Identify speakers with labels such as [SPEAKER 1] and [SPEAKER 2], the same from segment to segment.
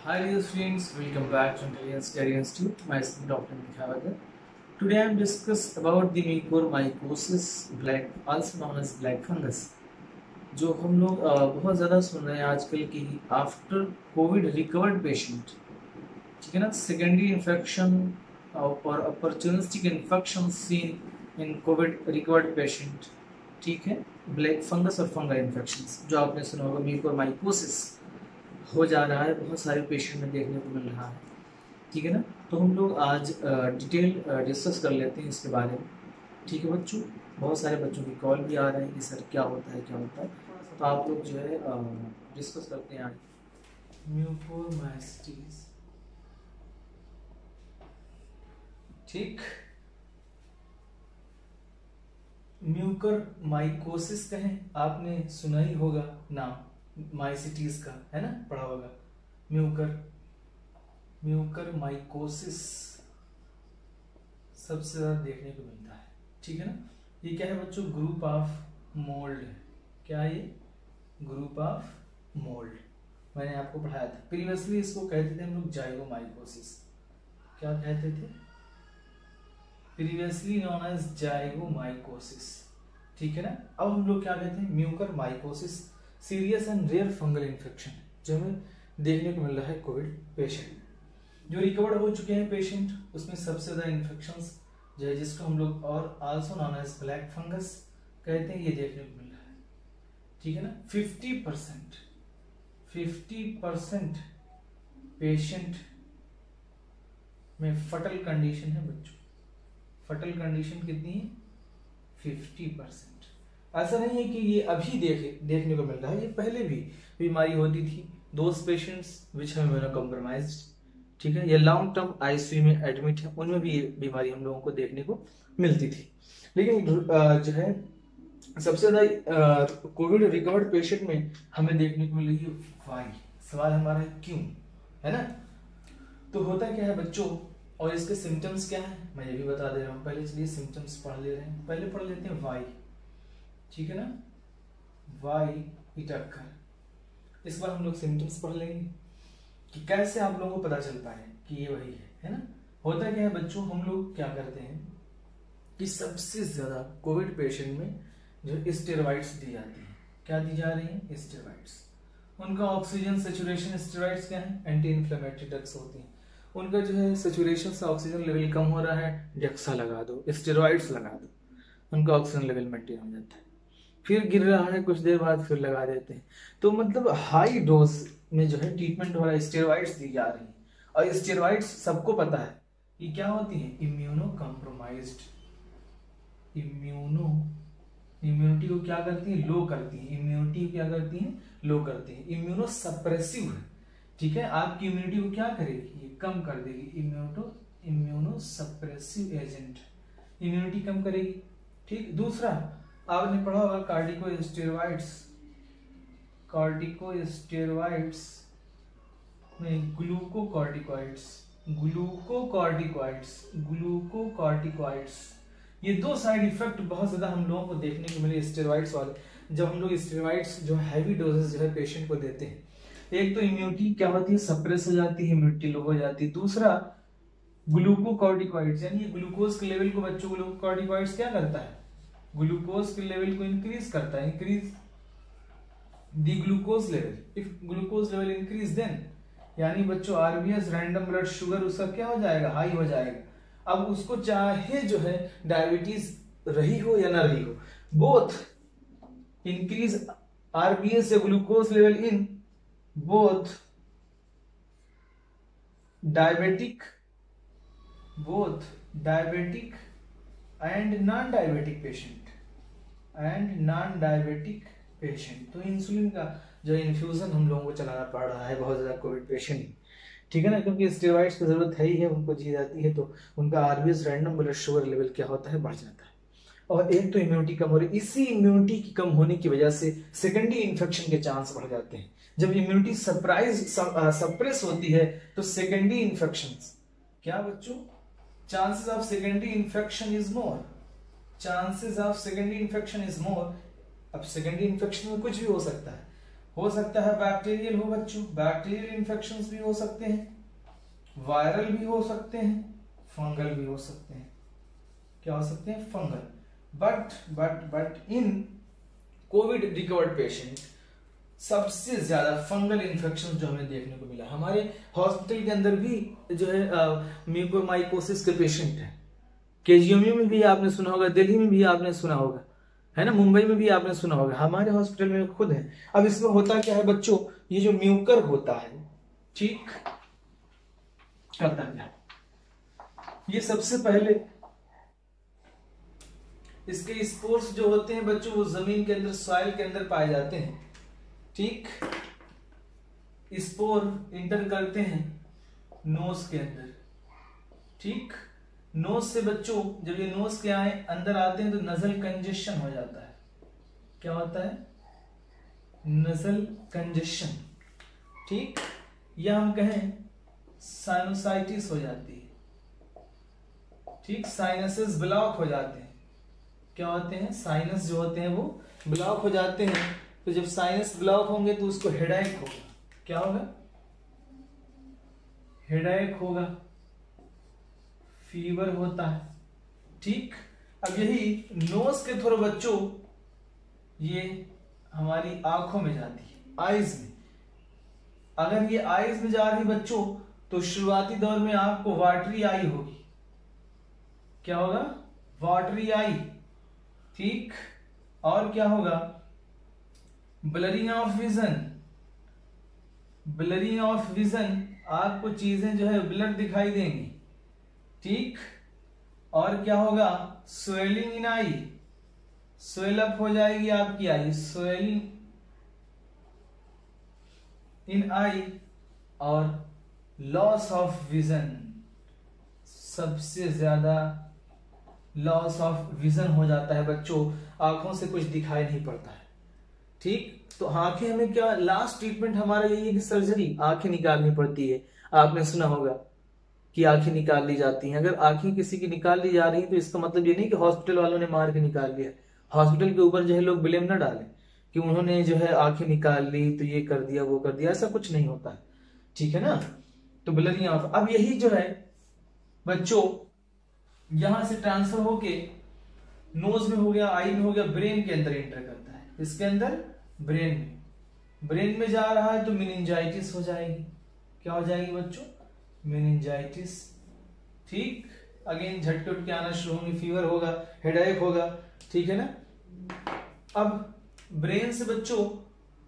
[SPEAKER 1] Hi dear students, welcome back to Intelligence Career Institute. Myself Dr. Mikhail. Today I am discuss about the mucormycosis, black, also known as black fungus, जो हम लोग बहुत ज़्यादा सुन रहे हैं आजकल की आफ्टर कोविड रिकवर्ड पेशेंट, ठीक है ना, सेकेंडरी इन्फेक्शन और opportunistic infection seen in Covid recovered patient, ठीक है, ब्लैक फंगस और फंगल इन्फेक्शंस जो आपने सुना होगा म्यूकोरमाइकोसिस हो जा रहा है, बहुत सारे पेशेंट में देखने को मिल रहा है, ठीक है ना। तो हम लोग आज डिटेल डिस्कस कर लेते हैं इसके बारे में, ठीक है बच्चों। बहुत सारे बच्चों की कॉल भी आ रहे हैं कि सर क्या होता है क्या होता है, तो आप लोग जो है डिस्कस करते हैं आज। म्यूकोरमाइकोसिस, ठीक, म्यूकोरमाइकोसिस कहें, आपने सुना ही होगा नाम माइसिटीज का, है ना, पढ़ा होगा। म्यूकोरमाइकोसिस सबसे ज्यादा देखने को मिलता है, ठीक है ना। ये क्या है बच्चों? Group of mould. क्या है ये? Group of mould. मैंने आपको पढ़ाया था प्रीवियसली, इसको कहते थे हम लोग जाइगोमाइकोसिस। क्या कहते थे? प्रीवियसली नोन एज जाइगोमाइकोसिस, ठीक है ना। अब हम लोग क्या कहते हैं? Mucormycosis serious and rare fungal infection जो हमें देखने को मिल रहा है कोविड पेशेंट जो रिकवर हो चुके हैं पेशेंट, उसमें सबसे ज्यादा इन्फेक्शंस जो है जिसको हम लोग और also known as black fungus कहते हैं, ये देखने को मिल रहा है, ठीक है ना। 50% पेशेंट में फटल कंडीशन है बच्चों। फटल कंडीशन कितनी है? 50%। ऐसा नहीं है कि ये अभी देखने को मिल रहा है, ये पहले भी बीमारी होती थी। Those patients which have immunocompromised, ठीक है, या लॉन्ग टर्म आईसीयू में एडमिट है, उनमें भी ये बीमारी हम लोगों को देखने को मिलती थी। लेकिन जो है सबसे ज्यादा कोविड रिकवर्ड पेशेंट में हमें देखने को मिल रही है वाई। सवाल हमारा है क्यों, है ना। तो होता क्या है बच्चों, और इसके सिम्टम्स क्या है मैं ये भी बता दे रहा हूँ। पहले चलिए सिम्टम्स पढ़ ले रहे हैं, पहले पढ़ लेते हैं वाई, ठीक है ना। वाई इट अकर, इस बार हम लोग सिम्टम्स पढ़ लेंगे कि कैसे आप लोगों को पता चल पाए कि ये वही है ना। होता क्या है बच्चों, हम लोग क्या करते हैं कि सबसे ज्यादा कोविड पेशेंट में जो स्टेरॉइड्स दी जाती हैं। क्या दी जा रही हैं? स्टेरॉइड्स। उनका ऑक्सीजन सेचुरेशन, स्टेरॉइड्स क्या है? एंटी इन्फ्लेमेटरी ड्रग्स होती हैं। उनका जो है सेचुरेशन से ऑक्सीजन लेवल कम हो रहा है, डेक्सा लगा दो, स्टेरॉइड्स लगा दो, उनका ऑक्सीजन लेवल मेंटेन हो जाता है। फिर गिर रहा है, कुछ देर बाद फिर लगा देते हैं। तो मतलब हाई डोज में जो है ट्रीटमेंट वाला स्टेरॉइड्स दी जा रही है। और स्टेरॉइड्स सबको पता है कि क्या होती है? Immuno compromised. इम्यूनिटी को क्या करती है? लो करती है। इम्यूनिटी क्या करती है? लो करती है। इम्यूनो सप्रेसिव है, ठीक है। आपकी इम्यूनिटी को क्या करेगी? ये कम कर देगी। इम्यूनो सप्रेसिव एजेंट इम्यूनिटी कम करेगी, ठीक। दूसरा आपने पढ़ा होगा कार्डिकोस्टेरॉइड्स में ग्लूकोकॉर्टिकॉइड्स, ये दो साइड इफेक्ट बहुत ज्यादा हम लोगों को देखने को मिले स्टेरॉइड्स वाले। जब हम लोग स्टेरॉइड्स जो हैवी डोजेस जो है पेशेंट को देते हैं, एक तो इम्यूनिटी क्या होती है? सप्रेस हो जाती है, इम्यूनिटी लो हो जाती है। दूसरा ग्लूकोकॉर्टिकॉइड्स, यानी ग्लूकोज के लेवल को बच्चों, ग्लूकोकॉर्टिकॉइड्स क्या करता है? ग्लूकोज के लेवल को इंक्रीज करता है, increase the glucose level. If glucose level increase then, यानी बच्चों आरबीएस रैंडम ब्लड शुगर उसका क्या हो जाएगा? हाई हो जाएगा। अब उसको चाहे जो है डायबिटीज रही हो या ना रही हो, बोथ इंक्रीज आरबीएस या glucose level in both diabetic and non diabetic patient. तो इंसुलिन का जो इन्फ्यूजन हम लोगों को चलाना पड़ रहा है बहुत ज्यादा कोविड पेशेंट, ठीक है ना, क्योंकि स्टेरॉइड्स की जरूरत है ही है, उनको दी जाती है, तो उनका RBS random blood sugar level क्या होता है? बढ़ जाता है। और एक तो इम्यूनिटी कम हो रही है, इसी इम्यूनिटी की कम होने की वजह से सेकेंडरी इन्फेक्शन के चांस बढ़ जाते हैं। जब इम्यूनिटी सप्रेस होती है तो सेकेंडरी इन्फेक्शन क्या बच्चों? Chances of secondary infection is more. अब सेकेंडरी इन्फेक्शन में कुछ भी हो सकता है। हो सकता है बैक्टीरियल हो बच्चों, बैक्टीरियल इन्फेक्शंस भी हो सकते हैं, वायरल भी हो सकते हैं, फंगल भी हो सकते हैं। क्या हो सकते हैं? Fungal. But in Covid recovered patient सबसे ज्यादा फंगल इन्फेक्शन जो हमें देखने को मिला। हमारे हॉस्पिटल के अंदर भी जो है म्यूकोमाइकोसिस के पेशेंट है। केजीएमयू में भी आपने सुना होगा, दिल्ली में भी आपने सुना होगा, है ना, मुंबई में भी आपने सुना होगा, हमारे हॉस्पिटल में खुद है। अब इसमें होता क्या है बच्चों, ये जो म्यूकर होता है, ठीक, करता क्या, ये सबसे पहले इसके स्पोर्स जो होते हैं बच्चों वो जमीन के अंदर, सॉइल के अंदर पाए जाते हैं, ठीक। स्पोर इंटर करते हैं नोज के अंदर, ठीक। नोज से बच्चों जब ये नोज के अंदर आते हैं तो नजल कंजेशन हो जाता है। क्या होता है? नजल कंजेशन, ठीक। या हम कहें साइनोसाइटिस हो जाती है, ठीक। साइनसेस ब्लॉक हो जाते हैं। क्या होते हैं? साइनस जो होते हैं वो ब्लॉक हो जाते हैं। तो जब साइनस ब्लॉक होंगे तो उसको हेडेक होगा। क्या होगा? हेडेक होगा, फीवर होता है, ठीक। अब यही नोज के थ्रू बच्चों ये हमारी आंखों में जाती है, आईज में। अगर ये आईज में जा रही बच्चों तो शुरुआती दौर में आपको वाटरी आई होगी। क्या होगा? वाटरी आई, ठीक। और क्या होगा? Blurring of vision. Blurring of vision, आपको चीजें जो है ब्लर दिखाई देंगी, ठीक। और क्या होगा? Swelling in I, swell up हो जाएगी आपकी आई, स्वेलिंग इन आई। और लॉस ऑफ विजन, सबसे ज्यादा लॉस ऑफ विजन हो जाता है बच्चों, आंखों से कुछ दिखाई नहीं पड़ता है, ठीक। तो आंखें हमें क्या, लास्ट ट्रीटमेंट हमारा यही है कि सर्जरी, आंखें निकालनी पड़ती है। आपने सुना होगा कि आंखें निकाल ली जाती हैं। अगर आंखें किसी की निकाल ली जा रही है तो इसका मतलब ये नहीं कि हॉस्पिटल वालों ने मार के निकाल लिया। हॉस्पिटल के ऊपर जो है लोग ब्लेम ना डालें कि उन्होंने जो है आंखें निकाल ली तो ये कर दिया वो कर दिया, ऐसा कुछ नहीं होता है, ठीक है ना। तो ब्लरिंग ऑफ, अब यही जो है बच्चों यहां से ट्रांसफर होके नोज में हो गया, आई में हो गया, ब्रेन के अंदर एंटर करता है। इसके अंदर ब्रेन में, ब्रेन में जा रहा है तो मेनिंजाइटिस हो जाएगी। क्या हो जाएगी बच्चों? मेनिंजाइटिस, ठीक। अगेन झटके उठके आना शुरू होंगे, फीवर होगा, हेडेक होगा, ठीक है ना। अब ब्रेन से बच्चों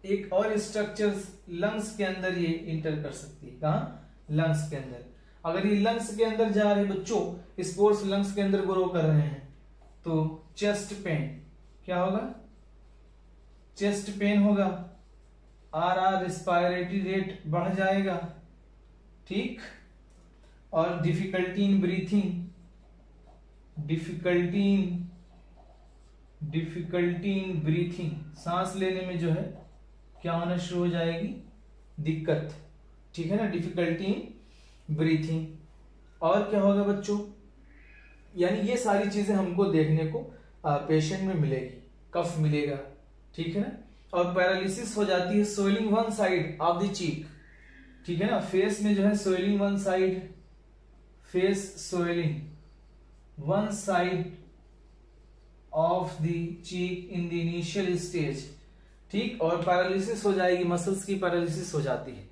[SPEAKER 1] एक और स्ट्रक्चर लंग्स के अंदर ये इंटर कर सकती है। कहा? लंग्स के अंदर। अगर ये लंग्स के अंदर जा रहे बच्चों, स्पोर्स लंग्स के अंदर ग्रो कर रहे हैं तो चेस्ट पेन, क्या होगा? चेस्ट पेन होगा, आर रेस्पिरेटरी रेट बढ़ जाएगा, ठीक। और difficulty in breathing, difficulty in breathing, सांस लेने में जो है क्या होना शुरू हो जाएगी? दिक्कत, ठीक है ना, डिफिकल्टी इन ब्रीथिंग। और क्या होगा बच्चों? यानी ये सारी चीजें हमको देखने को पेशेंट में मिलेगी। कफ मिलेगा, ठीक है ना। और पैरालिसिस हो जाती है, swelling one side of the cheek, ठीक है ना। फेस में जो है swelling one side, face swelling one side of the cheek in the initial stage, ठीक। और पैरालिसिस हो जाएगी, मसल्स की पैरालिसिस हो जाती है,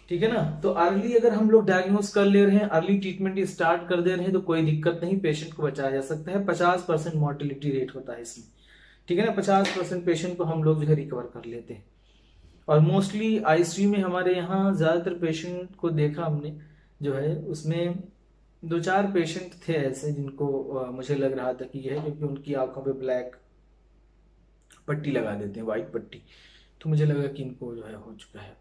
[SPEAKER 1] ठीक है ना। तो अर्ली अगर हम लोग डायग्नोस कर ले रहे हैं, अर्ली ट्रीटमेंट स्टार्ट कर दे रहे हैं तो कोई दिक्कत नहीं, पेशेंट को बचाया जा सकता है। 50% मोर्टेलिटी रेट होता है इसमें, ठीक है ना। 50% पेशेंट को हम लोग जो है रिकवर कर लेते हैं। और मोस्टली आईसीयू में हमारे यहाँ ज्यादातर पेशेंट को देखा हमने जो है, उसमें 2-4 पेशेंट थे ऐसे जिनको मुझे लग रहा था कि यह है, क्योंकि उनकी आंखों पे ब्लैक पट्टी लगा देते हैं, व्हाइट पट्टी, तो मुझे लगा कि इनको जो है हो चुका है।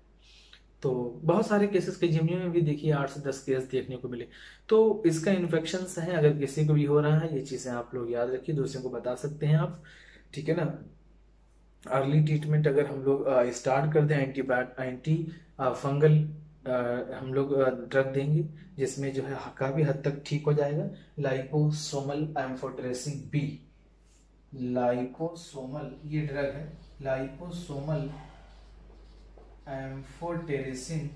[SPEAKER 1] तो बहुत सारे केसेस के जिम्मे में भी देखिए 8 से 10 केस देखने को मिले। तो इसका इन्फेक्शन है, अगर किसी को भी हो रहा है, ये चीजें आप लोग याद रखिए, दूसरों को बता सकते हैं आप, ठीक है ना। अर्ली ट्रीटमेंट अगर हम लोग स्टार्ट कर दें, एंटी फंगल हम लोग ड्रग देंगे जिसमें जो है काफी हद तक ठीक हो जाएगा। लाइपोसोमल एम्फोटेरेसिन बी, लाइपोसोमल ये ड्रग है, लाइपोसोमल एम्फोटेरिसिन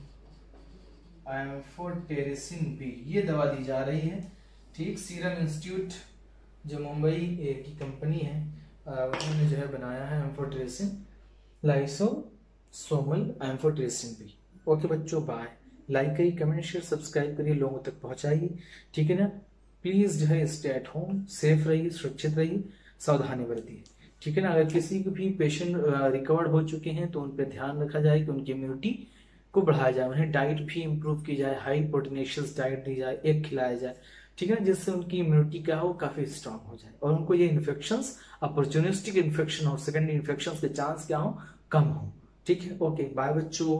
[SPEAKER 1] बी, ये दवा दी जा रही है। ठीक, सीरम इंस्टीट्यूट जो मुंबई की कंपनी है उन्होंने जो है बनाया है amphotericin, lysosomal amphotericin B. Okay बच्चों, बाय। लाइक करिए, कमेंट शेयर सब्सक्राइब करिए, लोगों तक पहुंचाइए। ठीक है ना। प्लीज जो है स्टे एट होम, सेफ रहिए, सुरक्षित रहिए, सावधानी बरतिए। ठीक है ना। अगर किसी को भी पेशेंट रिकवर हो चुके हैं तो उन पर ध्यान रखा जाए कि उनकी इम्यूनिटी को बढ़ाया जाए, उन्हें डाइट भी इम्प्रूव की जाए, हाई प्रोटीनेशियस डाइट दी जाए, एग खिलाया जाए। ठीक है ना, जिससे उनकी इम्यूनिटी क्या हो, काफी स्ट्रांग हो जाए और उनको ये इन्फेक्शंस, अपॉर्चुनिस्टिक इन्फेक्शन हो, सेकेंडरी इन्फेक्शंस के चांस क्या हो, कम हो। ठीक है, ओके बाय बच्चों।